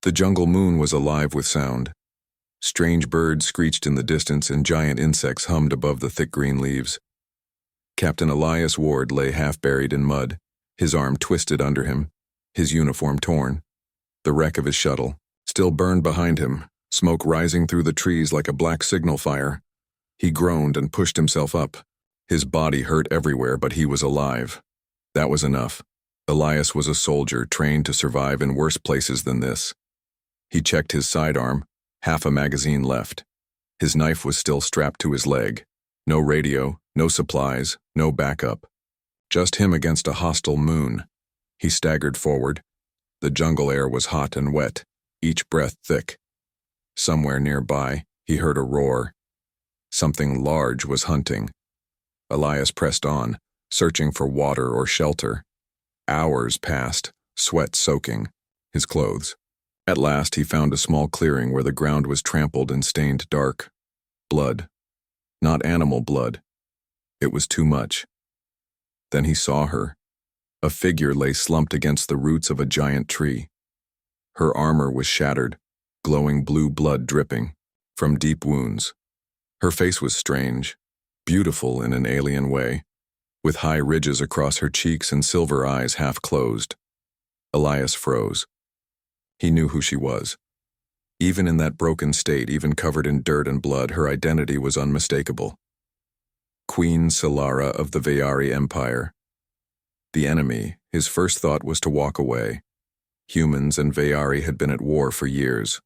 The jungle moon was alive with sound. Strange birds screeched in the distance and giant insects hummed above the thick green leaves. Captain Elias Ward lay half-buried in mud, his arm twisted under him, his uniform torn. The wreck of his shuttle still burned behind him, smoke rising through the trees like a black signal fire. He groaned and pushed himself up. His body hurt everywhere, but he was alive. That was enough. Elias was a soldier trained to survive in worse places than this. He checked his sidearm, half a magazine left. His knife was still strapped to his leg. No radio, no supplies, no backup. Just him against a hostile moon. He staggered forward. The jungle air was hot and wet, each breath thick. Somewhere nearby, he heard a roar. Something large was hunting. Elias pressed on, searching for water or shelter. Hours passed, sweat soaking his clothes. At last he found a small clearing where the ground was trampled and stained dark. Blood. Not animal blood. It was too much. Then he saw her. A figure lay slumped against the roots of a giant tree. Her armor was shattered, glowing blue blood dripping from deep wounds. Her face was strange, beautiful in an alien way, with high ridges across her cheeks and silver eyes half closed. Elias froze. He knew who she was. Even in that broken state, even covered in dirt and blood, her identity was unmistakable. Queen Solara of the Veyari Empire. The enemy, his first thought was to walk away. Humans and Veyari had been at war for years.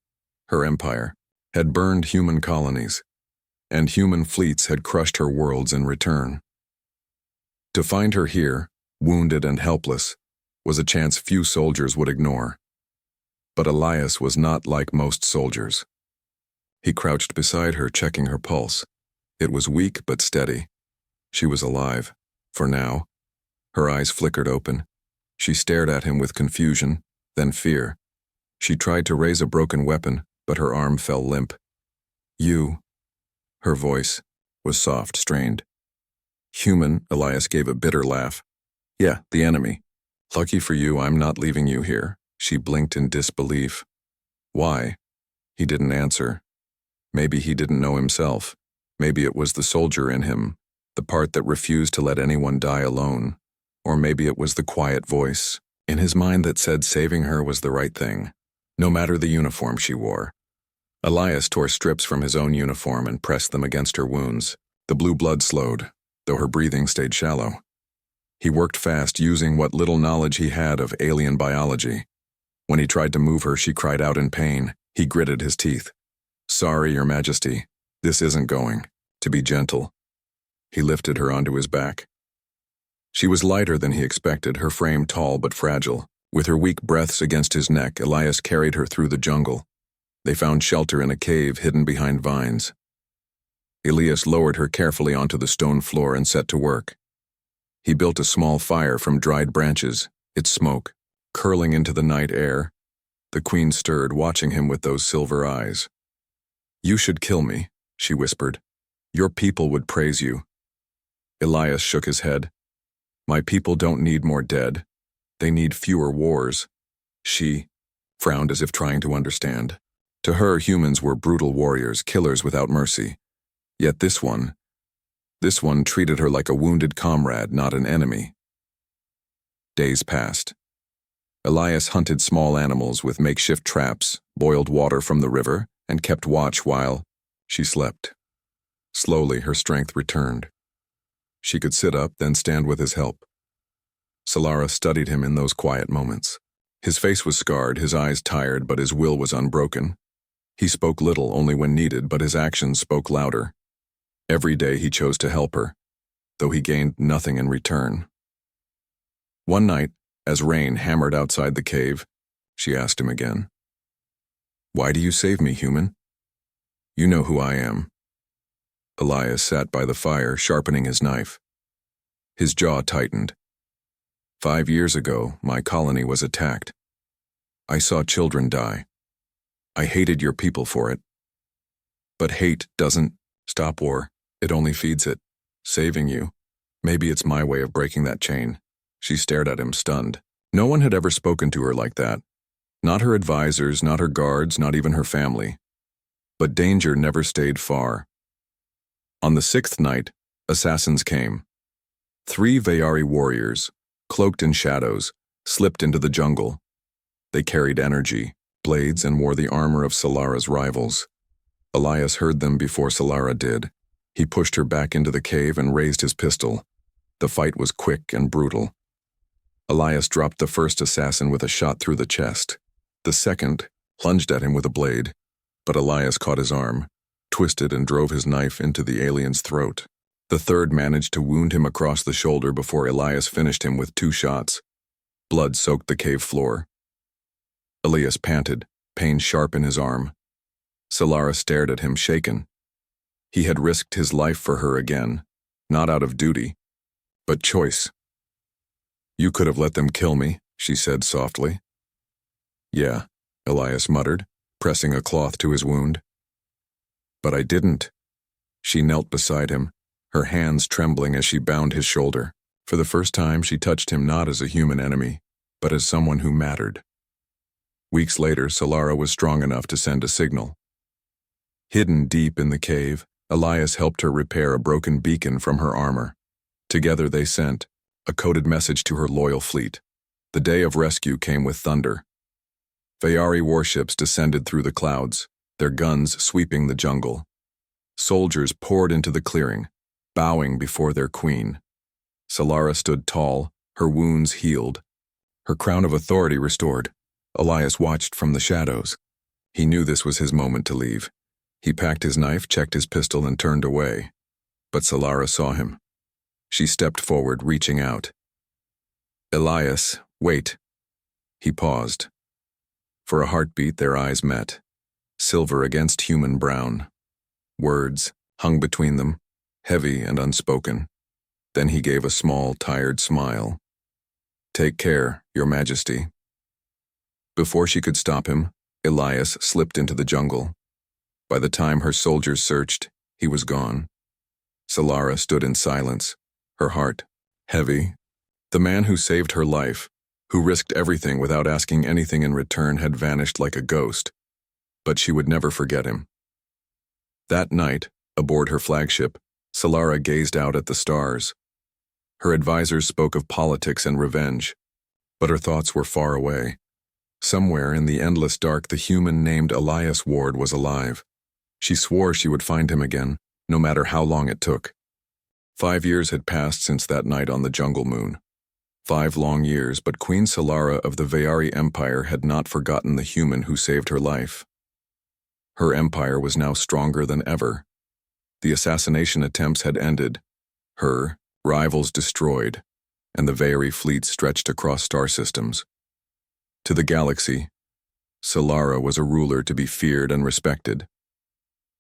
Her empire had burned human colonies, and human fleets had crushed her worlds in return. To find her here, wounded and helpless, was a chance few soldiers would ignore. But Elias was not like most soldiers. He crouched beside her, checking her pulse. It was weak but steady. She was alive, for now. Her eyes flickered open. She stared at him with confusion, then fear. She tried to raise a broken weapon, but her arm fell limp. "You." Her voice was soft, strained. "Human," Elias gave a bitter laugh. "Yeah, the enemy. Lucky for you, I'm not leaving you here." She blinked in disbelief. "Why?" He didn't answer. Maybe he didn't know himself. Maybe it was the soldier in him, the part that refused to let anyone die alone. Or maybe it was the quiet voice in his mind that said saving her was the right thing, no matter the uniform she wore. Elias tore strips from his own uniform and pressed them against her wounds. The blue blood slowed, though her breathing stayed shallow. He worked fast, using what little knowledge he had of alien biology. When he tried to move her, she cried out in pain. He gritted his teeth. "Sorry, Your Majesty. This isn't going to be gentle." He lifted her onto his back. She was lighter than he expected, her frame tall but fragile. With her weak breaths against his neck, Elias carried her through the jungle. They found shelter in a cave hidden behind vines. Elias lowered her carefully onto the stone floor and set to work. He built a small fire from dried branches, its smoke curling into the night air. The queen stirred, watching him with those silver eyes. "You should kill me," she whispered. "Your people would praise you." Elias shook his head. "My people don't need more dead. They need fewer wars." She frowned as if trying to understand. To her, humans were brutal warriors, killers without mercy. Yet this one treated her like a wounded comrade, not an enemy. Days passed. Elias hunted small animals with makeshift traps, boiled water from the river, and kept watch while she slept. Slowly, her strength returned. She could sit up, then stand with his help. Solara studied him in those quiet moments. His face was scarred, his eyes tired, but his will was unbroken. He spoke little, only when needed, but his actions spoke louder. Every day he chose to help her, though he gained nothing in return. One night, as rain hammered outside the cave, she asked him again. "Why do you save me, human? You know who I am." Elias sat by the fire, sharpening his knife. His jaw tightened. 5 years ago, my colony was attacked. I saw children die. I hated your people for it. But hate doesn't stop war. It only feeds it. Saving you. Maybe it's my way of breaking that chain. She stared at him, stunned. No one had ever spoken to her like that. Not her advisors, not her guards, not even her family. But danger never stayed far. On the 6th night, assassins came. 3 Veyari warriors, cloaked in shadows, slipped into the jungle. They carried energy, blades, and wore the armor of Solara's rivals. Elias heard them before Solara did. He pushed her back into the cave and raised his pistol. The fight was quick and brutal. Elias dropped the first assassin with a shot through the chest. The second plunged at him with a blade, but Elias caught his arm, twisted and drove his knife into the alien's throat. The third managed to wound him across the shoulder before Elias finished him with 2 shots. Blood soaked the cave floor. Elias panted, pain sharp in his arm. Solara stared at him, shaken. He had risked his life for her again, not out of duty, but choice. "You could have let them kill me," she said softly. "Yeah," Elias muttered, pressing a cloth to his wound. "But I didn't." She knelt beside him, her hands trembling as she bound his shoulder. For the first time, she touched him not as a human enemy, but as someone who mattered. Weeks later, Solara was strong enough to send a signal. Hidden deep in the cave, Elias helped her repair a broken beacon from her armor. Together they sent a coded message to her loyal fleet. The day of rescue came with thunder. Veyari warships descended through the clouds, their guns sweeping the jungle. Soldiers poured into the clearing, bowing before their queen. Solara stood tall, her wounds healed, her crown of authority restored. Elias watched from the shadows. He knew this was his moment to leave. He packed his knife, checked his pistol, and turned away. But Solara saw him. She stepped forward, reaching out. "Elias, wait." He paused. For a heartbeat, their eyes met, silver against human brown. Words hung between them, heavy and unspoken. Then he gave a small, tired smile. "Take care, Your Majesty." Before she could stop him, Elias slipped into the jungle. By the time her soldiers searched, he was gone. Solara stood in silence, her heart heavy. The man who saved her life, who risked everything without asking anything in return, had vanished like a ghost. But she would never forget him. That night, aboard her flagship, Solara gazed out at the stars. Her advisors spoke of politics and revenge, but her thoughts were far away. Somewhere in the endless dark, the human named Elias Ward was alive. She swore she would find him again, no matter how long it took. 5 years had passed since that night on the jungle moon. 5 long years, but Queen Solara of the Veyari Empire had not forgotten the human who saved her life. Her empire was now stronger than ever. The assassination attempts had ended, her rivals destroyed, and the Veyari fleet stretched across star systems. To the galaxy, Solara was a ruler to be feared and respected.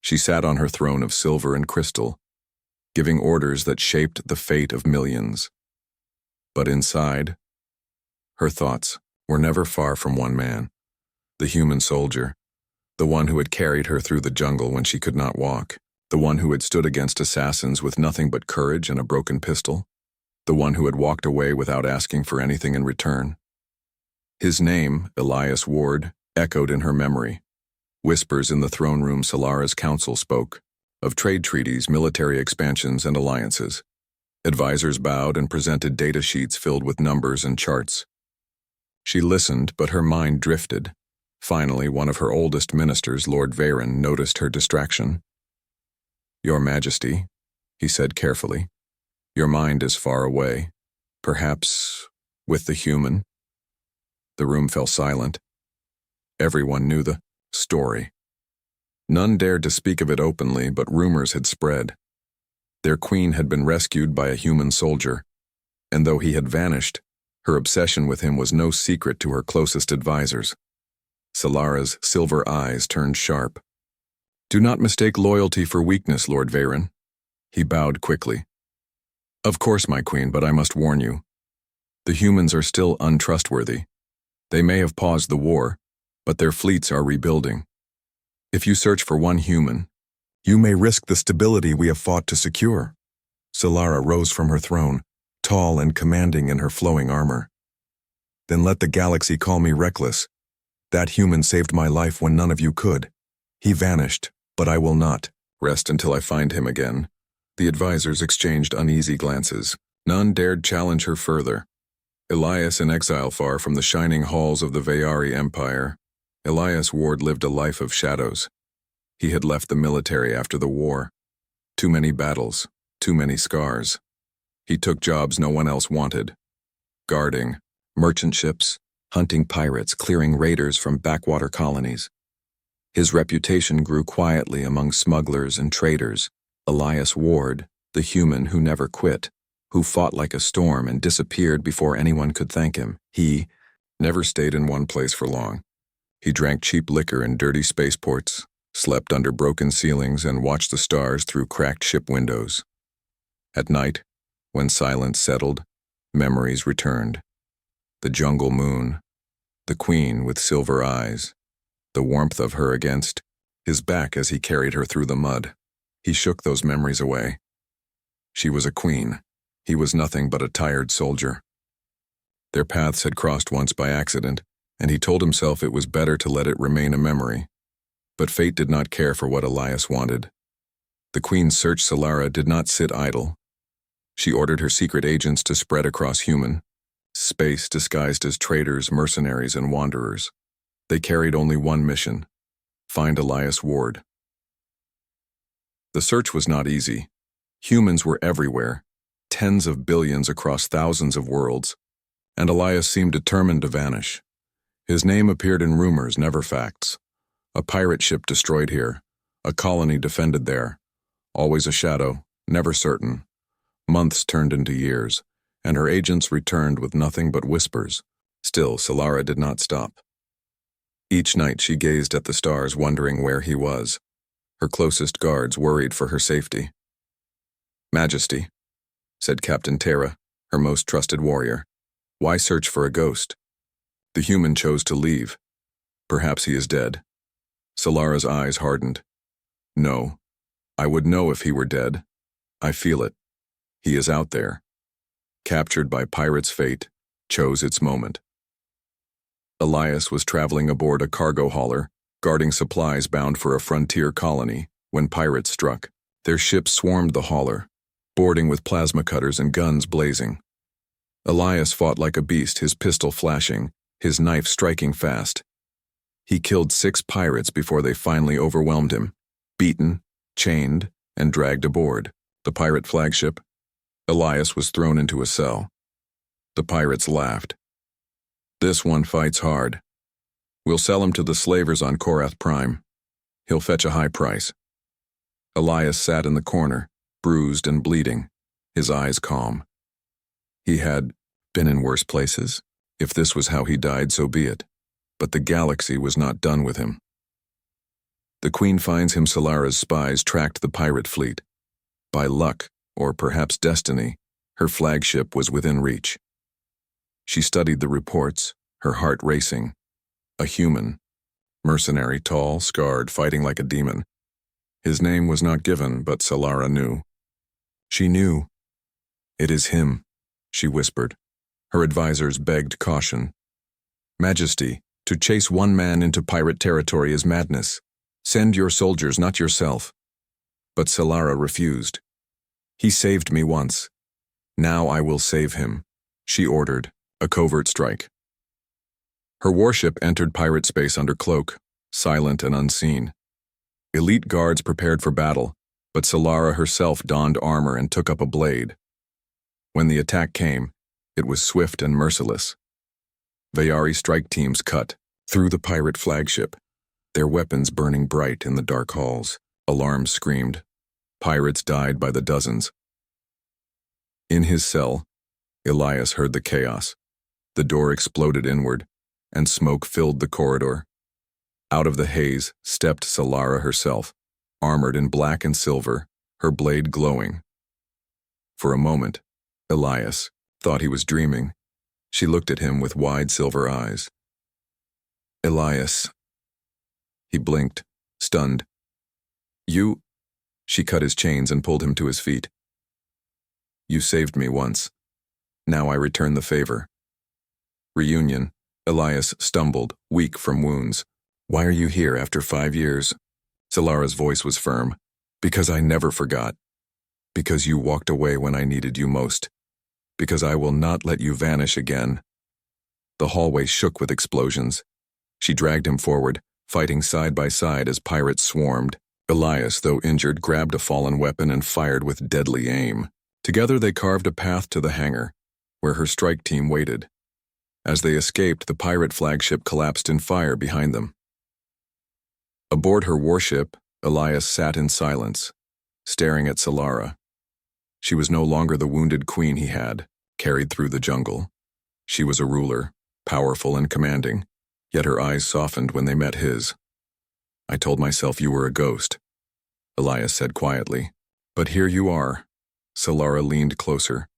She sat on her throne of silver and crystal, giving orders that shaped the fate of millions. But inside, her thoughts were never far from one man, the human soldier, the one who had carried her through the jungle when she could not walk, the one who had stood against assassins with nothing but courage and a broken pistol, the one who had walked away without asking for anything in return. His name, Elias Ward, echoed in her memory. Whispers in the throne room Solara's council spoke, of trade treaties, military expansions, and alliances. Advisors bowed and presented data sheets filled with numbers and charts. She listened, but her mind drifted. Finally, one of her oldest ministers, Lord Veyron, noticed her distraction. "Your Majesty," he said carefully, "your mind is far away, perhaps with the human." The room fell silent. Everyone knew the story. None dared to speak of it openly, but rumors had spread. Their queen had been rescued by a human soldier, and though he had vanished, her obsession with him was no secret to her closest advisors. Solara's silver eyes turned sharp. "Do not mistake loyalty for weakness, Lord Veyron." He bowed quickly. "Of course, my queen, but I must warn you. The humans are still untrustworthy. They may have paused the war, but their fleets are rebuilding. If you search for one human, you may risk the stability we have fought to secure." Solara rose from her throne, tall and commanding in her flowing armor. "Then let the galaxy call me reckless, That human saved my life when none of you could. He vanished, but I will not rest until I find him again." The advisors exchanged uneasy glances. None dared challenge her further. Elias in exile far from the shining halls of the Veyari Empire. Elias Ward lived a life of shadows. He had left the military after the war. Too many battles, too many scars. He took jobs no one else wanted. Guarding merchant ships, hunting pirates, clearing raiders from backwater colonies. His reputation grew quietly among smugglers and traders. Elias Ward, the human who never quit, who fought like a storm and disappeared before anyone could thank him. He never stayed in one place for long. He drank cheap liquor in dirty spaceports, slept under broken ceilings, and watched the stars through cracked ship windows. At night, when silence settled, memories returned. The jungle moon, the queen with silver eyes, the warmth of her against his back as he carried her through the mud. He shook those memories away. She was a queen. He was nothing but a tired soldier. Their paths had crossed once by accident, and he told himself it was better to let it remain a memory. But fate did not care for what Elias wanted. The queen's search Solara did not sit idle. She ordered her secret agents to spread across human space disguised as traders, mercenaries, and wanderers. They carried only one mission: find Elias Ward. The search was not easy. Humans were everywhere, tens of billions across thousands of worlds, and Elias seemed determined to vanish. His name appeared in rumors, never facts. A pirate ship destroyed here, a colony defended there. Always a shadow, never certain. Months turned into years, and her agents returned with nothing but whispers. Still, Solara did not stop. Each night she gazed at the stars, wondering where he was. Her closest guards worried for her safety. "Majesty," said Captain Terra, her most trusted warrior, "why search for a ghost?" The human chose to leave. "Perhaps he is dead." Solara's eyes hardened. "No, I would know if he were dead. I feel it. He is out there. Captured by pirate's fate, chose its moment." Elias was traveling aboard a cargo hauler, guarding supplies bound for a frontier colony, when pirates struck. Their ship swarmed the hauler, boarding with plasma cutters and guns blazing. Elias fought like a beast, his pistol flashing, his knife striking fast. He killed 6 pirates before they finally overwhelmed him, beaten, chained, and dragged aboard the pirate flagship. Elias was thrown into a cell. The pirates laughed. "This one fights hard. We'll sell him to the slavers on Korath Prime. He'll fetch a high price." Elias sat in the corner, bruised and bleeding, his eyes calm. He had been in worse places. If this was how he died, so be it. But the galaxy was not done with him. The queen finds him. Solara's spies tracked the pirate fleet. By luck, or perhaps destiny, her flagship was within reach. She studied the reports, her heart racing. A human, mercenary, tall, scarred, fighting like a demon. His name was not given, but Solara knew. She knew. "It is him," she whispered. Her advisors begged caution. "Majesty, to chase one man into pirate territory is madness. Send your soldiers, not yourself." But Solara refused. "He saved me once. Now I will save him," she ordered, a covert strike. Her warship entered pirate space under cloak, silent and unseen. Elite guards prepared for battle, but Solara herself donned armor and took up a blade. When the attack came, it was swift and merciless. Veyari strike teams cut through the pirate flagship, their weapons burning bright in the dark halls. Alarms screamed. Pirates died by the dozens. In his cell, Elias heard the chaos. The door exploded inward, and smoke filled the corridor. Out of the haze stepped Solara herself, armored in black and silver, her blade glowing. For a moment, Elias thought he was dreaming. She looked at him with wide silver eyes. "Elias." He blinked, stunned. "You..." She cut his chains and pulled him to his feet. "You saved me once. Now I return the favor." Reunion, Elias stumbled, weak from wounds. Why are you here after 5 years? Solara's voice was firm. Because I never forgot. Because you walked away when I needed you most. Because I will not let you vanish again. The hallway shook with explosions. She dragged him forward, fighting side by side as pirates swarmed. Elias, though injured, grabbed a fallen weapon and fired with deadly aim. Together they carved a path to the hangar, where her strike team waited. As they escaped, the pirate flagship collapsed in fire behind them. Aboard her warship, Elias sat in silence, staring at Solara. She was no longer the wounded queen he had, carried through the jungle. She was a ruler, powerful and commanding, yet her eyes softened when they met his. I told myself you were a ghost, Elias said quietly. But here you are. Solara leaned closer.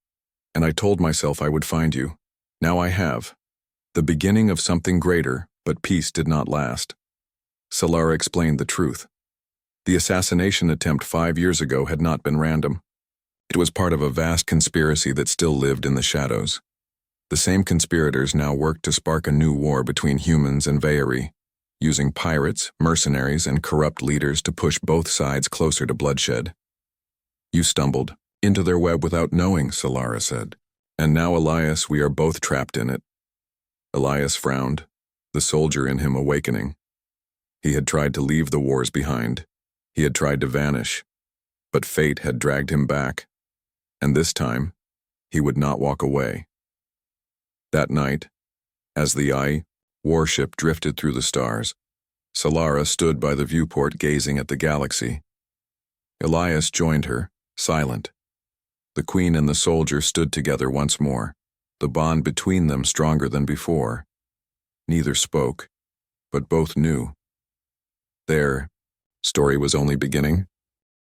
And I told myself I would find you. Now I have. The beginning of something greater, but peace did not last. Solara explained the truth. The assassination attempt 5 years ago had not been random. It was part of a vast conspiracy that still lived in the shadows. The same conspirators now worked to spark a new war between humans and Veyari, using pirates, mercenaries, and corrupt leaders to push both sides closer to bloodshed. You stumbled into their web without knowing, Solara said. And now, Elias, we are both trapped in it. Elias frowned, the soldier in him awakening. He had tried to leave the wars behind. He had tried to vanish. But fate had dragged him back. And this time, he would not walk away. That night, as the HFY warship drifted through the stars, Solara stood by the viewport gazing at the galaxy. Elias joined her, silent. The queen and the soldier stood together once more, the bond between them stronger than before. Neither spoke, but both knew. Their story was only beginning.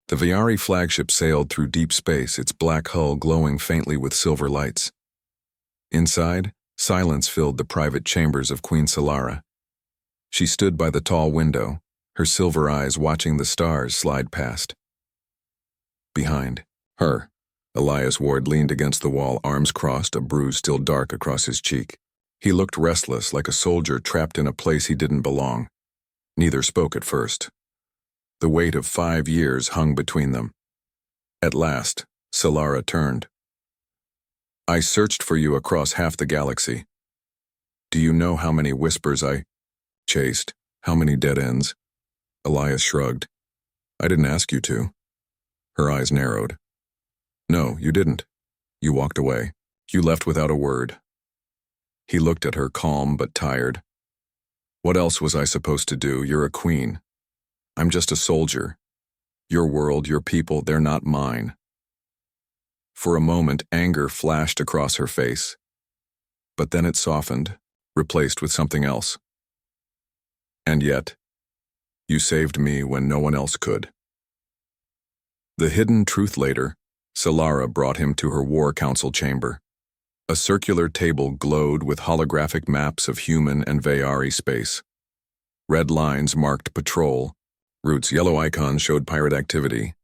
The Veyari flagship sailed through deep space, its black hull glowing faintly with silver lights. Inside, silence filled the private chambers of Queen Solara. She stood by the tall window, her silver eyes watching the stars slide past. Behind her, Elias Ward leaned against the wall, arms crossed, a bruise still dark across his cheek. He looked restless, like a soldier trapped in a place he didn't belong. Neither spoke at first. The weight of 5 years hung between them. At last, Solara turned. I searched for you across half the galaxy. Do you know how many whispers I chased? How many dead ends? Elias shrugged. I didn't ask you to. Her eyes narrowed. No, you didn't. You walked away. You left without a word. He looked at her, calm but tired. What else was I supposed to do? You're a queen. I'm just a soldier. Your world, your people, they're not mine. For a moment, anger flashed across her face. But then it softened, replaced with something else. And yet, you saved me when no one else could. The hidden truth later, Solara brought him to her war council chamber. A circular table glowed with holographic maps of human and Veyari space. Red lines marked patrol. Root's yellow icons showed pirate activity.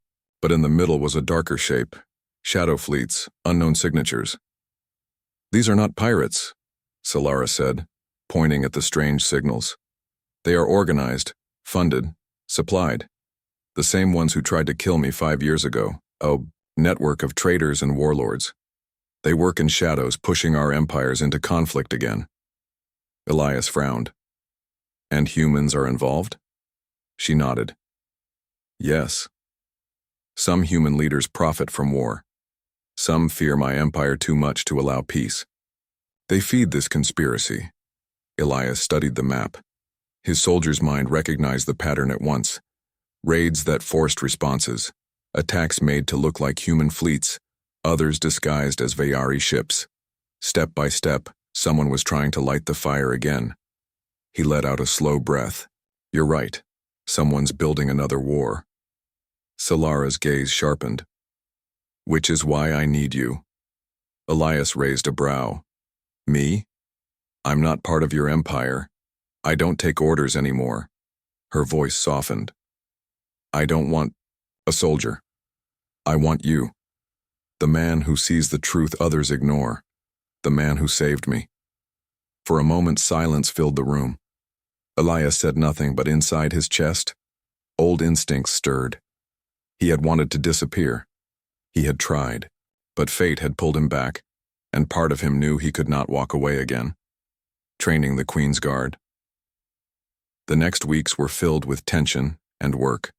But in the middle was a darker shape. Shadow fleets, unknown signatures. These are not pirates, Solara said, pointing at the strange signals. They are organized, funded, supplied. The same ones who tried to kill me 5 years ago. A network of traitors and warlords. They work in shadows, pushing our empires into conflict again. Elias frowned. And humans are involved? She nodded. Yes. Some human leaders profit from war. Some fear my empire too much to allow peace. They feed this conspiracy. Elias studied the map. His soldier's mind recognized the pattern at once. Raids that forced responses. Attacks made to look like human fleets, others disguised as Veyari ships. Step by step, someone was trying to light the fire again. He let out a slow breath. You're right. Someone's building another war. Solara's gaze sharpened. Which is why I need you. Elias raised a brow. Me? I'm not part of your empire. I don't take orders anymore. Her voice softened. I don't want a soldier. I want you. The man who sees the truth others ignore. The man who saved me. For a moment, silence filled the room. Elias said nothing, but inside his chest, old instincts stirred. He had wanted to disappear. He had tried, but fate had pulled him back, and part of him knew he could not walk away again. Training the Queen's Guard. The next weeks were filled with tension and work.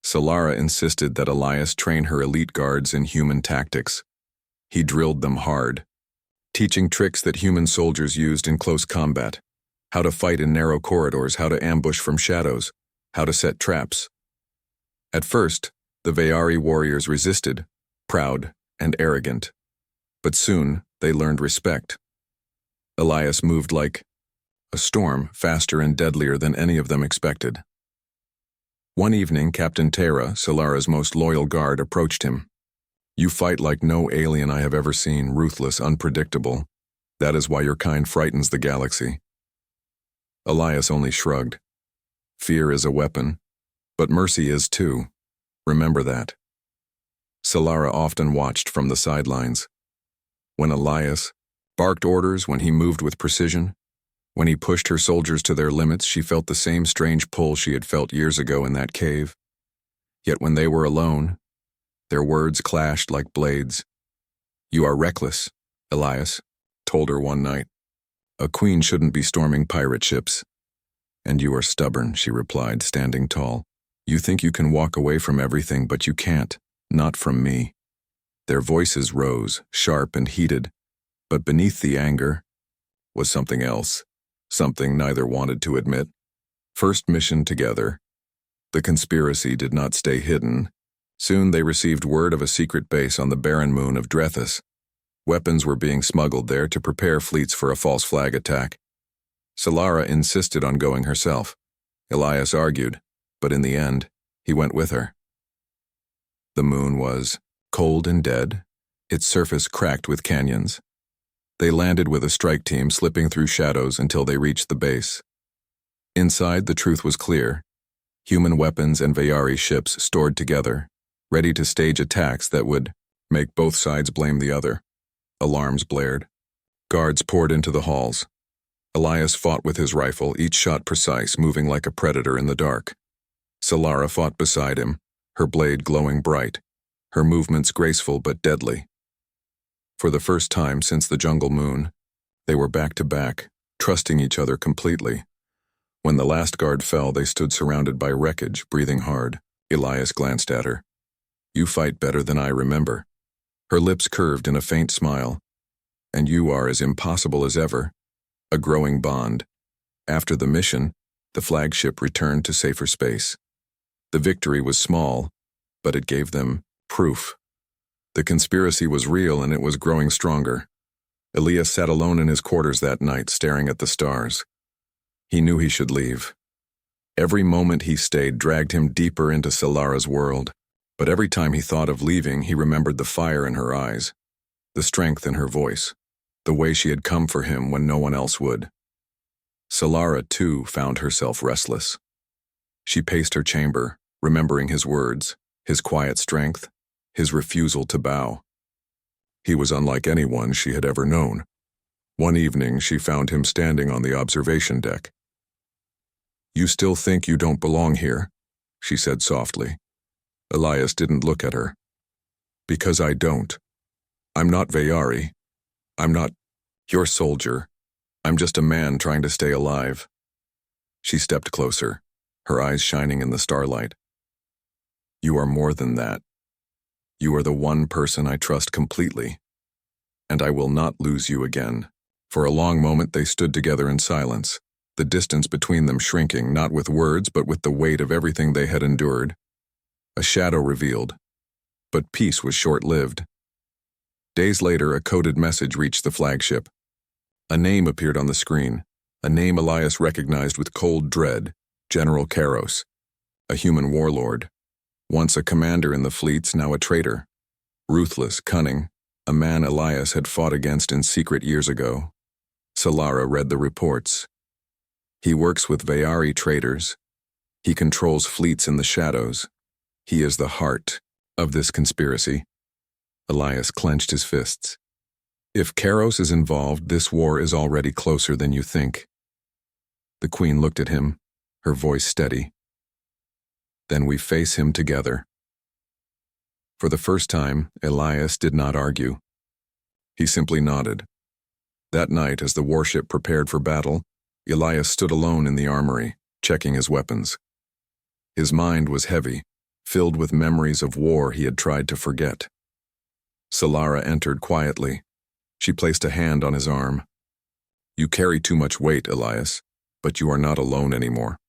Solara insisted that Elias train her elite guards in human tactics. He drilled them hard, teaching tricks that human soldiers used in close combat, how to fight in narrow corridors, how to ambush from shadows, how to set traps. At first, the Veyari warriors resisted, proud and arrogant. But soon, they learned respect. Elias moved like a storm, faster and deadlier than any of them expected. One evening, Captain Terra, Solara's most loyal guard, approached him. "You fight like no alien I have ever seen, ruthless, unpredictable. That is why your kind frightens the galaxy." Elias only shrugged. "Fear is a weapon, but mercy is too. Remember that." Solara often watched from the sidelines. When Elias barked orders, when he moved with precision, when he pushed her soldiers to their limits, she felt the same strange pull she had felt years ago in that cave. Yet when they were alone, their words clashed like blades. "You are reckless," Elias told her one night. "A queen shouldn't be storming pirate ships." "And you are stubborn," she replied, standing tall. "You think you can walk away from everything, but you can't. Not from me." Their voices rose, sharp and heated, but beneath the anger was something else, something neither wanted to admit. First mission together. The conspiracy did not stay hidden. Soon they received word of a secret base on the barren moon of Drethus. Weapons were being smuggled there to prepare fleets for a false flag attack. Solara insisted on going herself. Elias argued, but in the end, he went with her. The moon was cold and dead, its surface cracked with canyons. They landed with a strike team, slipping through shadows until they reached the base. Inside, the truth was clear. Human weapons and Veyari ships stored together, ready to stage attacks that would make both sides blame the other. Alarms blared. Guards poured into the halls. Elias fought with his rifle, each shot precise, moving like a predator in the dark. Solara fought beside him, her blade glowing bright, her movements graceful but deadly. For the first time since the jungle moon, they were back to back, trusting each other completely. When the last guard fell, they stood surrounded by wreckage, breathing hard. Elias glanced at her. "You fight better than I remember." Her lips curved in a faint smile. "And you are as impossible as ever." A growing bond. After the mission, the flagship returned to safer space. The victory was small, but it gave them proof. The conspiracy was real, and it was growing stronger. Elias sat alone in his quarters that night, staring at the stars. He knew he should leave. Every moment he stayed dragged him deeper into Solara's world, but every time he thought of leaving, he remembered the fire in her eyes, the strength in her voice, the way she had come for him when no one else would. Solara, too, found herself restless. She paced her chamber, remembering his words, his quiet strength, his refusal to bow. He was unlike anyone she had ever known. One evening, she found him standing on the observation deck. "You still think you don't belong here?" she said softly. Elias didn't look at her. "Because I don't. I'm not Veyari. I'm not your soldier. I'm just a man trying to stay alive." She stepped closer, her eyes shining in the starlight. "You are more than that. You are the one person I trust completely, and I will not lose you again." For a long moment they stood together in silence, the distance between them shrinking, not with words but with the weight of everything they had endured. A shadow revealed, but peace was short-lived. Days later, a coded message reached the flagship. A name appeared on the screen, a name Elias recognized with cold dread: General Karos, a human warlord. Once a commander in the fleets, now a traitor. Ruthless, cunning, a man Elias had fought against in secret years ago. Solara read the reports. He works with Veyari traitors. He controls fleets in the shadows. He is the heart of this conspiracy. Elias clenched his fists. If Kairos is involved, this war is already closer than you think. The queen looked at him, her voice steady. Then we face him together. For the first time, Elias did not argue. He simply nodded. That night, as the warship prepared for battle, Elias stood alone in the armory, checking his weapons. His mind was heavy, filled with memories of war he had tried to forget. Solara entered quietly. She placed a hand on his arm. "You carry too much weight, Elias, but you are not alone anymore."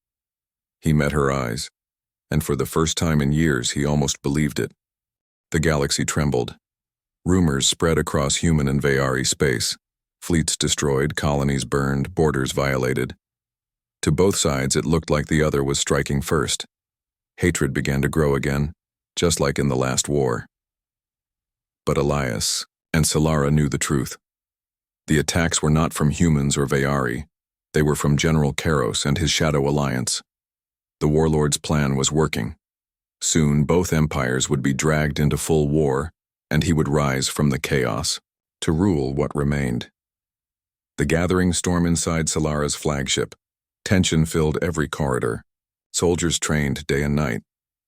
He met her eyes, and for the first time in years he almost believed it. The galaxy trembled. Rumors spread across human and Veyari space. Fleets destroyed, colonies burned, borders violated. To both sides it looked like the other was striking first. Hatred began to grow again, just like in the last war. But Elias and Solara knew the truth. The attacks were not from humans or Veyari. They were from General Kairos and his Shadow Alliance. The warlord's plan was working. Soon both empires would be dragged into full war, and he would rise from the chaos to rule what remained. The gathering stormed inside Solara's flagship. Tension filled every corridor. Soldiers trained day and night.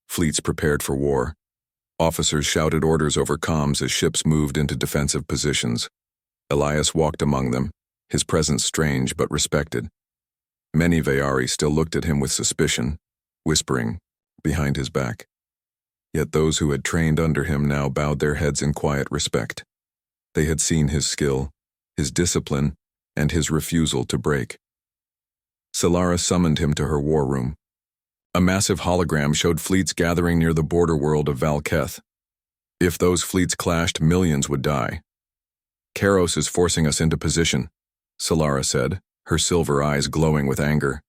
Fleets prepared for war. Officers shouted orders over comms as ships moved into defensive positions. Elias walked among them, his presence strange but respected. Many Veyari still looked at him with suspicion, whispering behind his back. Yet those who had trained under him now bowed their heads in quiet respect. They had seen his skill, his discipline, and his refusal to break. Solara summoned him to her war room. A massive hologram showed fleets gathering near the border world of Valketh. If those fleets clashed, millions would die. "Kairos is forcing us into position," Solara said, her silver eyes glowing with anger.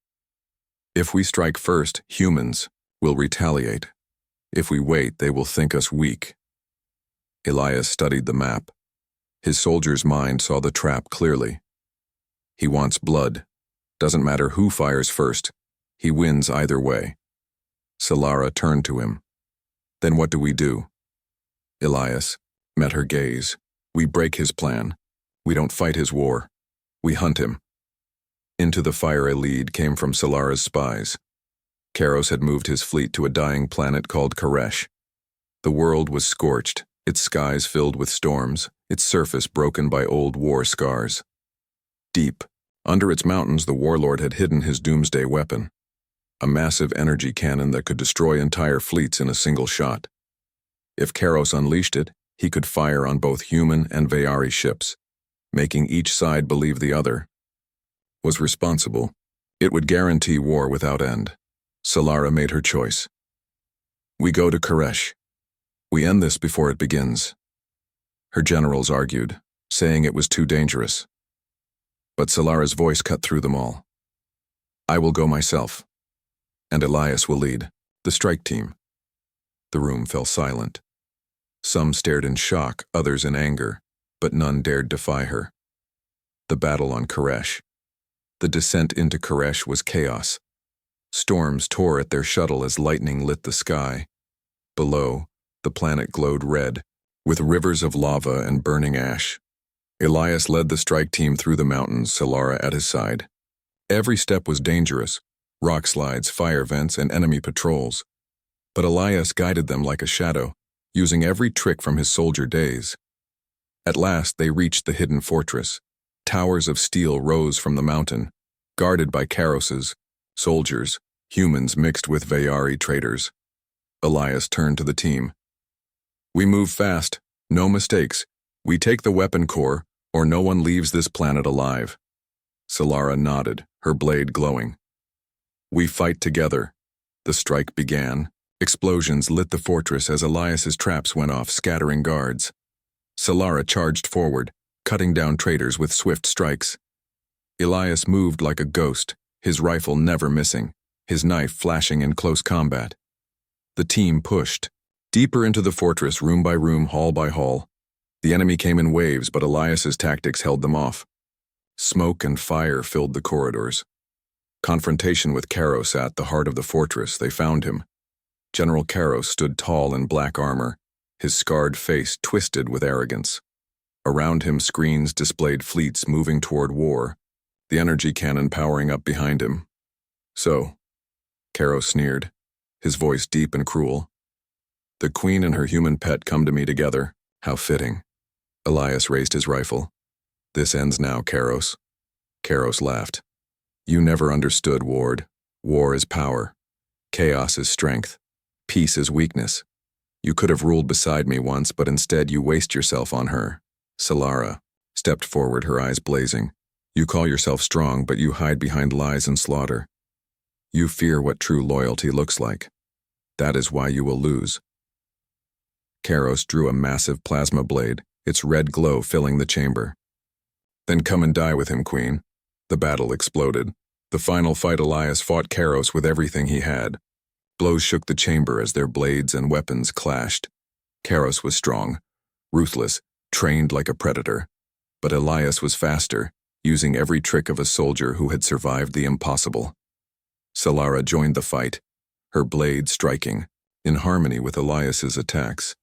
"If we strike first, humans will retaliate. If we wait, they will think us weak." Elias studied the map. His soldier's mind saw the trap clearly. He wants blood. Doesn't matter who fires first. He wins either way. Solara turned to him. "Then what do we do?" Elias met her gaze. "We break his plan. We don't fight his war. We hunt him." Into the fire a lead came from Solara's spies. Kairos had moved his fleet to a dying planet called Koresh. The world was scorched, its skies filled with storms, its surface broken by old war scars. Deep, under its mountains, the warlord had hidden his doomsday weapon, a massive energy cannon that could destroy entire fleets in a single shot. If Kairos unleashed it, he could fire on both human and Veyari ships, making each side believe the other was responsible. It would guarantee war without end. Solara made her choice. "We go to Koresh. We end this before it begins." Her generals argued, saying it was too dangerous. But Solara's voice cut through them all. "I will go myself, and Elias will lead the strike team." The room fell silent. Some stared in shock, others in anger, but none dared defy her. The battle on Koresh. The descent into Koresh was chaos. Storms tore at their shuttle as lightning lit the sky. Below, the planet glowed red, with rivers of lava and burning ash. Elias led the strike team through the mountains, Solara at his side. Every step was dangerous: rock slides, fire vents, and enemy patrols. But Elias guided them like a shadow, using every trick from his soldier days. At last they reached the hidden fortress. Towers of steel rose from the mountain, guarded by Kairoses, soldiers, humans mixed with Veyari traders. Elias turned to the team. "We move fast, no mistakes. We take the weapon core, or no one leaves this planet alive." Solara nodded, her blade glowing. "We fight together." The strike began. Explosions lit the fortress as Elias's traps went off, scattering guards. Solara charged forward, cutting down traitors with swift strikes. Elias moved like a ghost, his rifle never missing, his knife flashing in close combat. The team pushed, deeper into the fortress, room by room, hall by hall. The enemy came in waves, but Elias's tactics held them off. Smoke and fire filled the corridors. Confrontation with Kairos at the heart of the fortress. They found him. General Kairos stood tall in black armor, his scarred face twisted with arrogance. Around him, screens displayed fleets moving toward war, the energy cannon powering up behind him. "So," Caro sneered, his voice deep and cruel. "The queen and her human pet come to me together. How fitting." Elias raised his rifle. "This ends now, Caros." Caros laughed. "You never understood, Ward. War is power. Chaos is strength. Peace is weakness. You could have ruled beside me once, but instead you waste yourself on her." Solara stepped forward, her eyes blazing. "You call yourself strong, but you hide behind lies and slaughter. You fear what true loyalty looks like. That is why you will lose." Caros drew a massive plasma blade, its red glow filling the chamber. "Then come and die with him, Queen." The battle exploded. The final fight, Elias fought Caros with everything he had. Blows shook the chamber as their blades and weapons clashed. Caros was strong, ruthless, trained like a predator. But Elias was faster, using every trick of a soldier who had survived the impossible. Solara joined the fight, her blade striking, in harmony with Elias's attacks.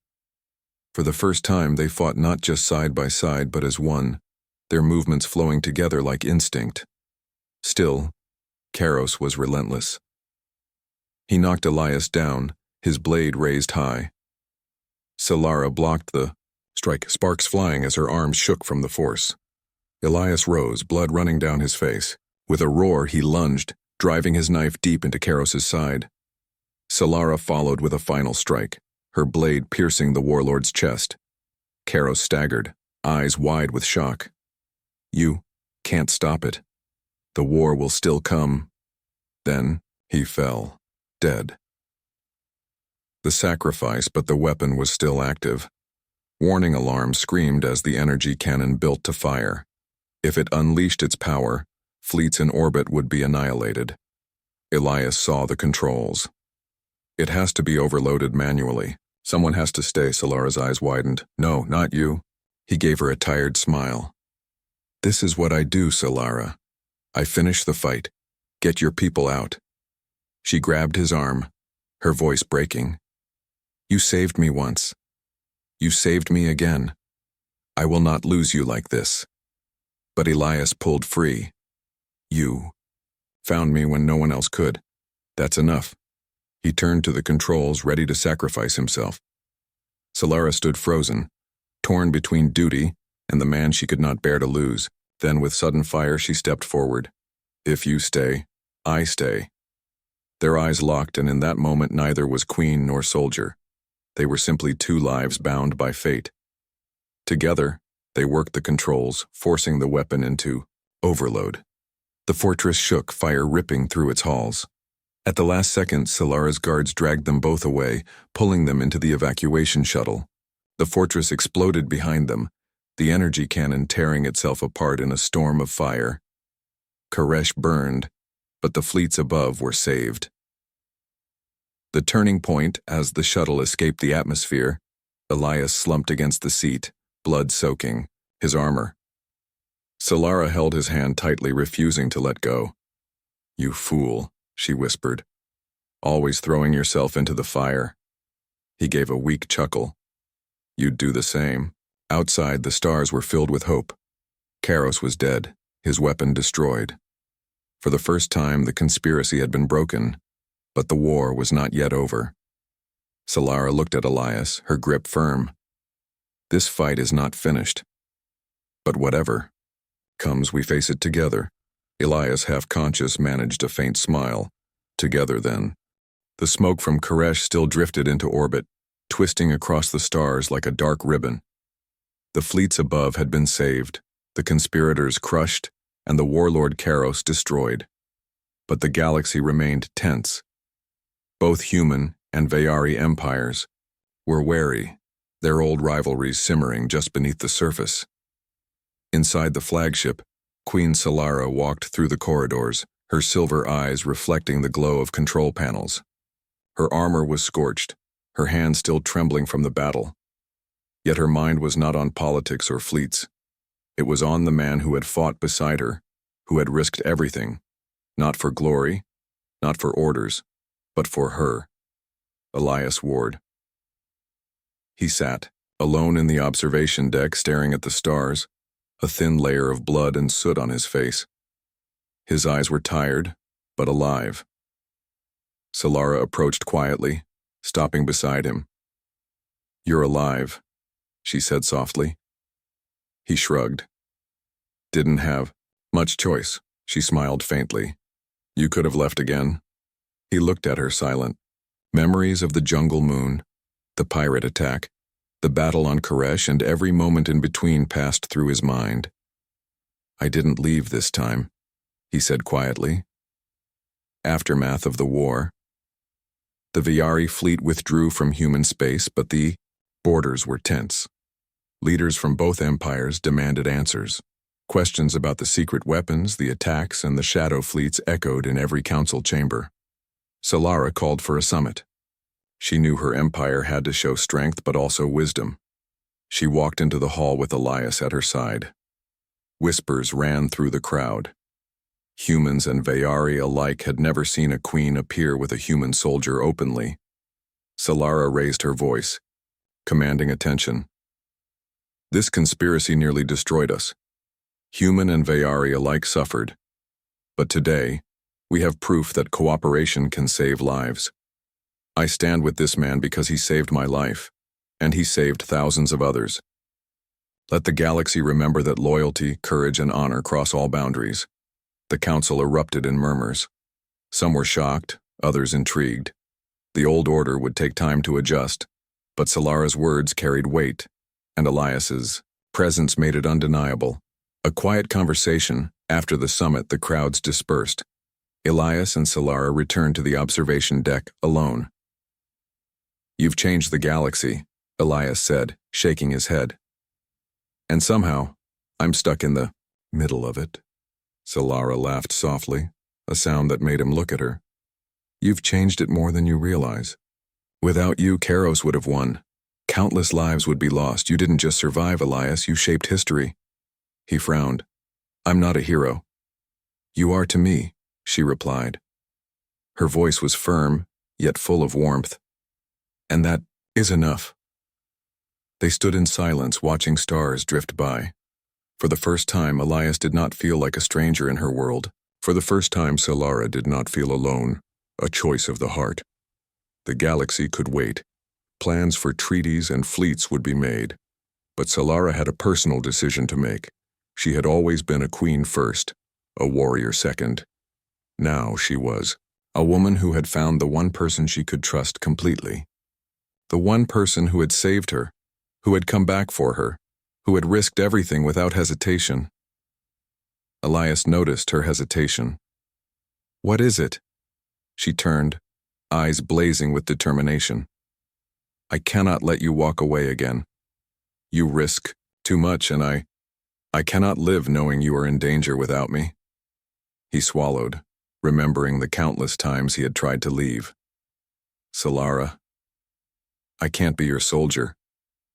For the first time, they fought not just side by side, but as one, their movements flowing together like instinct. Still, Caros was relentless. He knocked Elias down, his blade raised high. Solara blocked the strike, sparks flying as her arms shook from the force. Elias rose, blood running down his face. With a roar, he lunged, driving his knife deep into Caros's side. Solara followed with a final strike, her blade piercing the warlord's chest. Caros staggered, eyes wide with shock. "You can't stop it. The war will still come." Then he fell, dead. The sacrifice, but the weapon was still active. Warning alarms screamed as the energy cannon built to fire. If it unleashed its power, fleets in orbit would be annihilated. Elias saw the controls. "It has to be overloaded manually. Someone has to stay." Solara's eyes widened. "No, not you." He gave her a tired smile. "This is what I do, Solara. I finish the fight. Get your people out." She grabbed his arm, her voice breaking. "You saved me once. You saved me again. I will not lose you like this." But Elias pulled free. "You found me when no one else could. That's enough." He turned to the controls, ready to sacrifice himself. Solara stood frozen, torn between duty and the man she could not bear to lose. Then with sudden fire, she stepped forward. "If you stay, I stay." Their eyes locked, and in that moment neither was queen nor soldier. They were simply two lives bound by fate. Together, they worked the controls, forcing the weapon into overload. The fortress shook, fire ripping through its halls. At the last second, Solara's guards dragged them both away, pulling them into the evacuation shuttle. The fortress exploded behind them, the energy cannon tearing itself apart in a storm of fire. Koresh burned, but the fleets above were saved. The turning point, as the shuttle escaped the atmosphere, Elias slumped against the seat, blood soaking, his armor. Solara held his hand tightly, refusing to let go. "You fool," she whispered. "Always throwing yourself into the fire." He gave a weak chuckle. "You'd do the same." Outside, the stars were filled with hope. Caros was dead, his weapon destroyed. For the first time, the conspiracy had been broken, but the war was not yet over. Solara looked at Elias, her grip firm. "This fight is not finished. But whatever comes, we face it together." Elias, half-conscious, managed a faint smile. "Together, then." The smoke from Koresh still drifted into orbit, twisting across the stars like a dark ribbon. The fleets above had been saved, the conspirators crushed, and the warlord Caros destroyed. But the galaxy remained tense. Both human and Veyari empires were wary, their old rivalries simmering just beneath the surface. Inside the flagship, Queen Solara walked through the corridors, her silver eyes reflecting the glow of control panels. Her armor was scorched, her hands still trembling from the battle. Yet her mind was not on politics or fleets. It was on the man who had fought beside her, who had risked everything, not for glory, not for orders, but for her. Elias Ward. He sat, alone in the observation deck staring at the stars, a thin layer of blood and soot on his face. His eyes were tired, but alive. Solara approached quietly, stopping beside him. "You're alive," she said softly. He shrugged. "Didn't have much choice," she smiled faintly. "You could have left again." He looked at her silent. Memories of the jungle moon, the pirate attack, the battle on Koresh, and every moment in between passed through his mind. "I didn't leave this time," he said quietly. Aftermath of the war. The Viari fleet withdrew from human space, but the borders were tense. Leaders from both empires demanded answers. Questions about the secret weapons, the attacks, and the shadow fleets echoed in every council chamber. Solara called for a summit. She knew her empire had to show strength but also wisdom. She walked into the hall with Elias at her side. Whispers ran through the crowd. Humans and Viari alike had never seen a queen appear with a human soldier openly. Solara raised her voice, commanding attention. "This conspiracy nearly destroyed us. Human and Viari alike suffered. But today, we have proof that cooperation can save lives. I stand with this man because he saved my life, and he saved thousands of others. Let the galaxy remember that loyalty, courage, and honor cross all boundaries." The council erupted in murmurs. Some were shocked, others intrigued. The old order would take time to adjust, but Solara's words carried weight, and Elias's presence made it undeniable. A quiet conversation. After the summit, the crowds dispersed. Elias and Solara returned to the observation deck alone. "You've changed the galaxy," Elias said, shaking his head. "And somehow, I'm stuck in the middle of it." Solara laughed softly, a sound that made him look at her. "You've changed it more than you realize. Without you, Kairos would have won. Countless lives would be lost. You didn't just survive, Elias, you shaped history." He frowned. "I'm not a hero." "You are to me," she replied. Her voice was firm, yet full of warmth. "And that is enough." They stood in silence, watching stars drift by. For the first time, Elias did not feel like a stranger in her world. For the first time, Solara did not feel alone, a choice of the heart. The galaxy could wait. Plans for treaties and fleets would be made. But Solara had a personal decision to make. She had always been a queen first, a warrior second. Now she was a woman who had found the one person she could trust completely. The one person who had saved her, who had come back for her, who had risked everything without hesitation. Elias noticed her hesitation. "What is it?" She turned, eyes blazing with determination. "I cannot let you walk away again. You risk too much, and I cannot live knowing you are in danger without me." He swallowed, remembering the countless times he had tried to leave. "Solara, I can't be your soldier.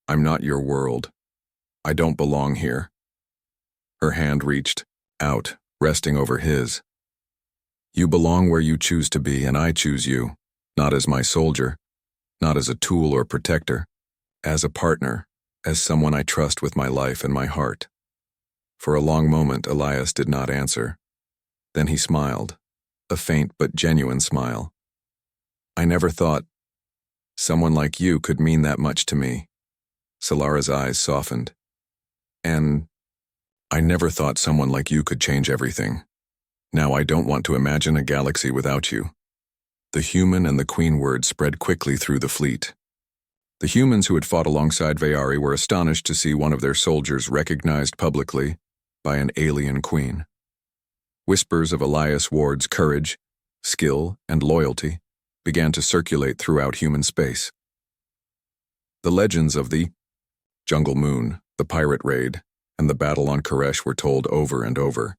I'm not your world. I don't belong here." Her hand reached out, resting over his. "You belong where you choose to be, and I choose you, not as my soldier, not as a tool or protector, as a partner, as someone I trust with my life and my heart." For a long moment, Elias did not answer. Then he smiled, a faint but genuine smile. "I never thought someone like you could mean that much to me." Solara's eyes softened. "And I never thought someone like you could change everything. Now I don't want to imagine a galaxy without you." The human and the queen word spread quickly through the fleet. The humans who had fought alongside Viari were astonished to see one of their soldiers recognized publicly by an alien queen. Whispers of Elias Ward's courage, skill, and loyalty began to circulate throughout human space. The legends of the jungle moon, the pirate raid, and the battle on Koresh were told over and over.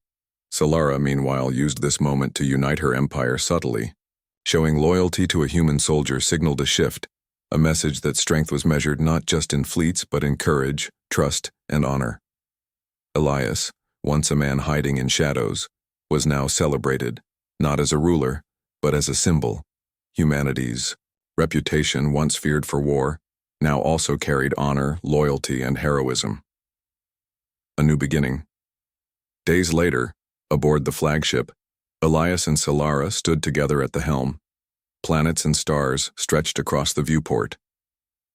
Solara, meanwhile, used this moment to unite her empire subtly. Showing loyalty to a human soldier signaled a shift, a message that strength was measured not just in fleets but in courage, trust, and honor. Elias, once a man hiding in shadows, was now celebrated, not as a ruler, but as a symbol. Humanity's reputation, once feared for war, now also carried honor, loyalty, and heroism. A new beginning. Days later, aboard the flagship, Elias and Solara stood together at the helm. Planets and stars stretched across the viewport.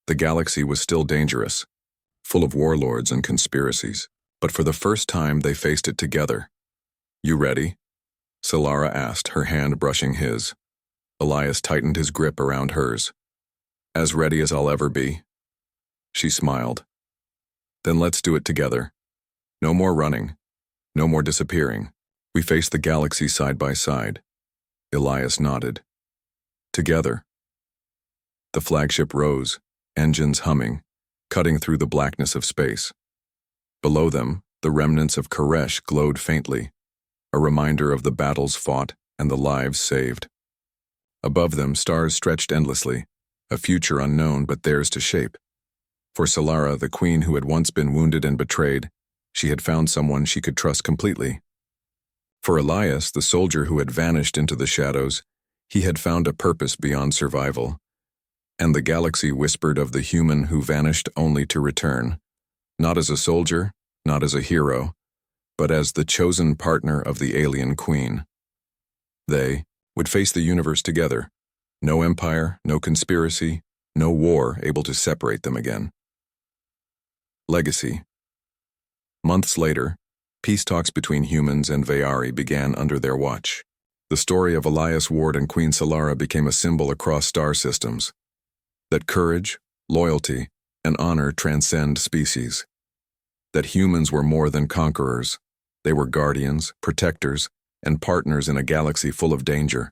The galaxy was still dangerous, full of warlords and conspiracies, but for the first time they faced it together. "You ready?" Solara asked, her hand brushing his. Elias tightened his grip around hers. "As ready as I'll ever be." She smiled. "Then let's do it together. No more running. No more disappearing. We face the galaxy side by side." Elias nodded. "Together." The flagship rose, engines humming, cutting through the blackness of space. Below them, the remnants of Koresh glowed faintly, a reminder of the battles fought and the lives saved. Above them, stars stretched endlessly, a future unknown but theirs to shape. For Solara, the queen who had once been wounded and betrayed, she had found someone she could trust completely. For Elias, the soldier who had vanished into the shadows, he had found a purpose beyond survival. And the galaxy whispered of the human who vanished only to return, not as a soldier, not as a hero, but as the chosen partner of the alien queen. They would face the universe together. No empire, no conspiracy, no war able to separate them again. Legacy. Months later, peace talks between humans and Veyari began under their watch. The story of Elias Ward and Queen Solara became a symbol across star systems. That courage, loyalty, and honor transcend species. That humans were more than conquerors. They were guardians, protectors, and partners in a galaxy full of danger.